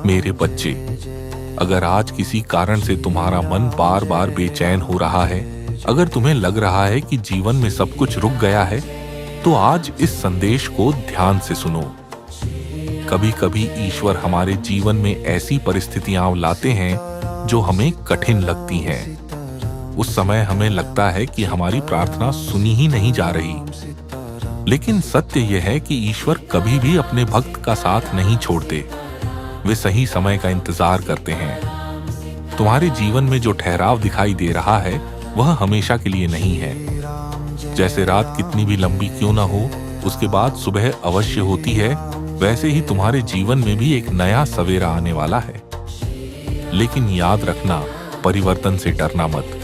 मेरे बच्चे, अगर आज किसी कारण से तुम्हारा मन बार बार बेचैन हो रहा है, अगर तुम्हें लग रहा है कि जीवन में सब कुछ रुक गया है, तो आज इस संदेश को ध्यान से सुनो। कभी कभी ईश्वर हमारे जीवन में ऐसी परिस्थितियां लाते हैं जो हमें कठिन लगती हैं। उस समय हमें लगता है कि हमारी प्रार्थना सुनी ही नहीं जा रही। लेकिन सत्य यह है कि ईश्वर कभी भी अपने भक्त का साथ नहीं छोड़ते। वे सही समय का इंतजार करते हैं। तुम्हारे जीवन में जो ठहराव दिखाई दे रहा है वह हमेशा के लिए नहीं है। जैसे रात कितनी भी लंबी क्यों ना हो, उसके बाद सुबह अवश्य होती है, वैसे ही तुम्हारे जीवन में भी एक नया सवेरा आने वाला है। लेकिन याद रखना, परिवर्तन से डरना मत।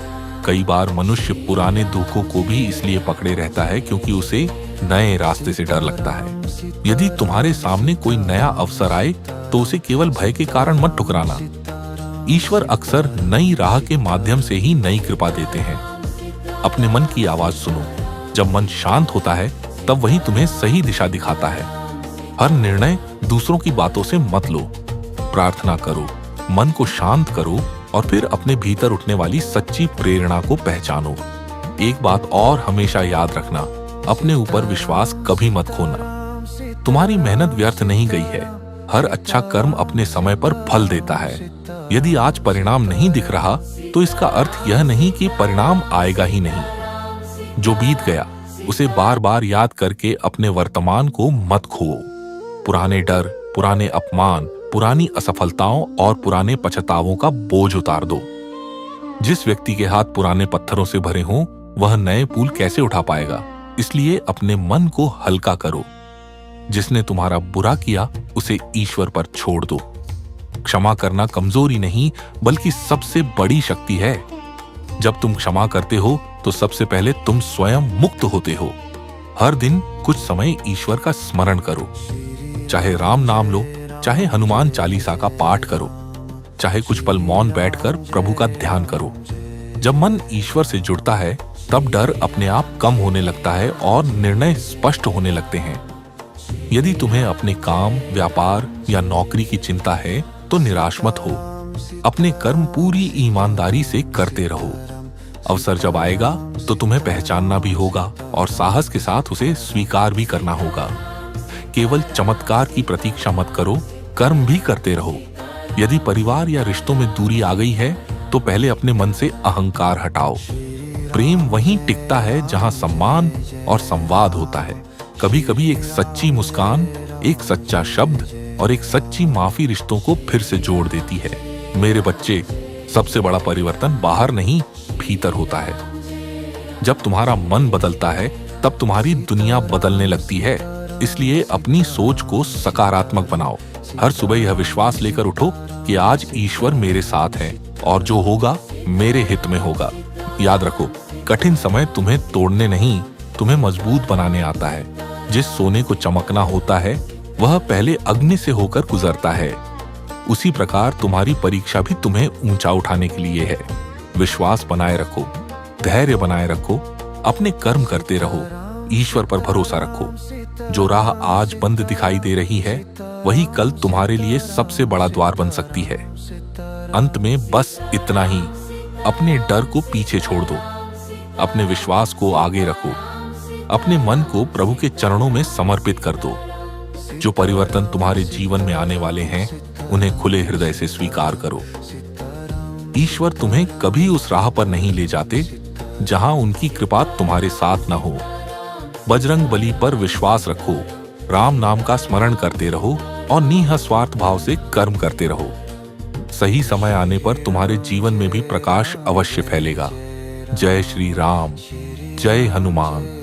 कई बार मनुष्य पुराने दुखों को भी इसलिए पकड़े रहता है क्योंकि उसे नए रास्ते से डर लगता है। यदि तुम्हारे सामने कोई नया अवसर आए तो उसे केवल भय के कारण मत ठुकराना। ईश्वर अक्सर नई राह के माध्यम से ही नई कृपा देते हैं। अपने मन की आवाज सुनो। जब मन शांत होता है तब वही तुम्हें सही दिशा दिखाता है। हर निर्णय दूसरों की बातों से मत लो। प्रार्थना करो, मन को शांत करो और फिर अपने भीतर उठने वाली सच्ची प्रेरणा को पहचानो। एक बात और हमेशा याद रखना, अपने ऊपर विश्वास कभी मत खोना। तुम्हारी मेहनत व्यर्थ नहीं गई है। हर अच्छा कर्म अपने समय पर फल देता है। यदि आज परिणाम नहीं दिख रहा तो इसका अर्थ यह नहीं कि परिणाम आएगा ही नहीं। जो बीत गया उसे बार बार याद करके अपने वर्तमान को मत खोओ। पुराने डर, पुराने अपमान, पुरानी असफलताओं और पुराने पछतावों का बोझ उतार दो। जिस व्यक्ति के हाथ पुराने पत्थरों से भरे हों, वह नए पुल कैसे उठा पाएगा? इसलिए अपने मन को हल्का करो। जिसने तुम्हारा बुरा किया उसे ईश्वर पर छोड़ दो। क्षमा करना कमजोरी नहीं बल्कि सबसे बड़ी शक्ति है। जब तुम क्षमा करते हो तो सबसे पहले तुम स्वयं मुक्त होते हो। हर दिन कुछ समय ईश्वर का स्मरण करो। चाहे राम नाम लो, चाहे हनुमान चालीसा का पाठ करो, चाहे कुछ पल मौन बैठकर प्रभु का ध्यान करो। जब मन ईश्वर से जुड़ता है तब डर अपने आप कम होने लगता है और निर्णय स्पष्ट होने लगते हैं। यदि तुम्हें अपने काम, व्यापार या नौकरी की चिंता है तो निराश मत हो। अपने कर्म पूरी ईमानदारी से करते रहो। अवसर जब आएगा तो तुम्हें पहचानना भी होगा और साहस के साथ उसे स्वीकार भी करना होगा। केवल चमत्कार की प्रतीक्षा मत करो, कर्म भी करते रहो। यदि परिवार या रिश्तों में दूरी आ गई है तो पहले अपने मन से अहंकार हटाओ। प्रेम वहीं टिकता है जहां सम्मान और संवाद होता है। कभी कभी एक सच्ची मुस्कान, एक सच्चा शब्द और एक सच्ची माफी रिश्तों को फिर से जोड़ देती है। मेरे बच्चे, सबसे बड़ा परिवर्तन बाहर नहीं, भीतर होता है। जब तुम्हारा मन बदलता है तब तुम्हारी दुनिया बदलने लगती है। इसलिए अपनी सोच को सकारात्मक बनाओ। हर सुबह यह विश्वास लेकर उठो कि आज ईश्वर मेरे साथ है और जो होगा मेरे हित में होगा। याद रखो, कठिन समय तुम्हें तोड़ने नहीं, तुम्हें मजबूत बनाने आता है। जिस सोने को चमकना होता है वह पहले अग्नि से होकर गुजरता है। उसी प्रकार तुम्हारी परीक्षा भी तुम्हें ऊंचा उठाने के लिए है। विश्वास बनाए रखो, धैर्य बनाए रखो, अपने कर्म करते रहो, ईश्वर पर भरोसा रखो। जो राह आज बंद दिखाई दे रही है वही कल तुम्हारे लिए सबसे बड़ा द्वार बन सकती है। अंत में बस इतना ही, अपने डर को पीछे छोड़ दो, अपने विश्वास को आगे रखो, अपने मन को प्रभु के चरणों में समर्पित कर दो। जो परिवर्तन तुम्हारे जीवन में आने वाले हैं उन्हें खुले हृदय से स्वीकार करो। ईश्वर तुम्हें कभी उस राह पर नहीं ले जाते जहां उनकी कृपा तुम्हारे साथ न हो। बजरंग बली पर विश्वास रखो, राम नाम का स्मरण करते रहो और निःस्वार्थ भाव से कर्म करते रहो। सही समय आने पर तुम्हारे जीवन में भी प्रकाश अवश्य फैलेगा। जय श्री राम, जय हनुमान।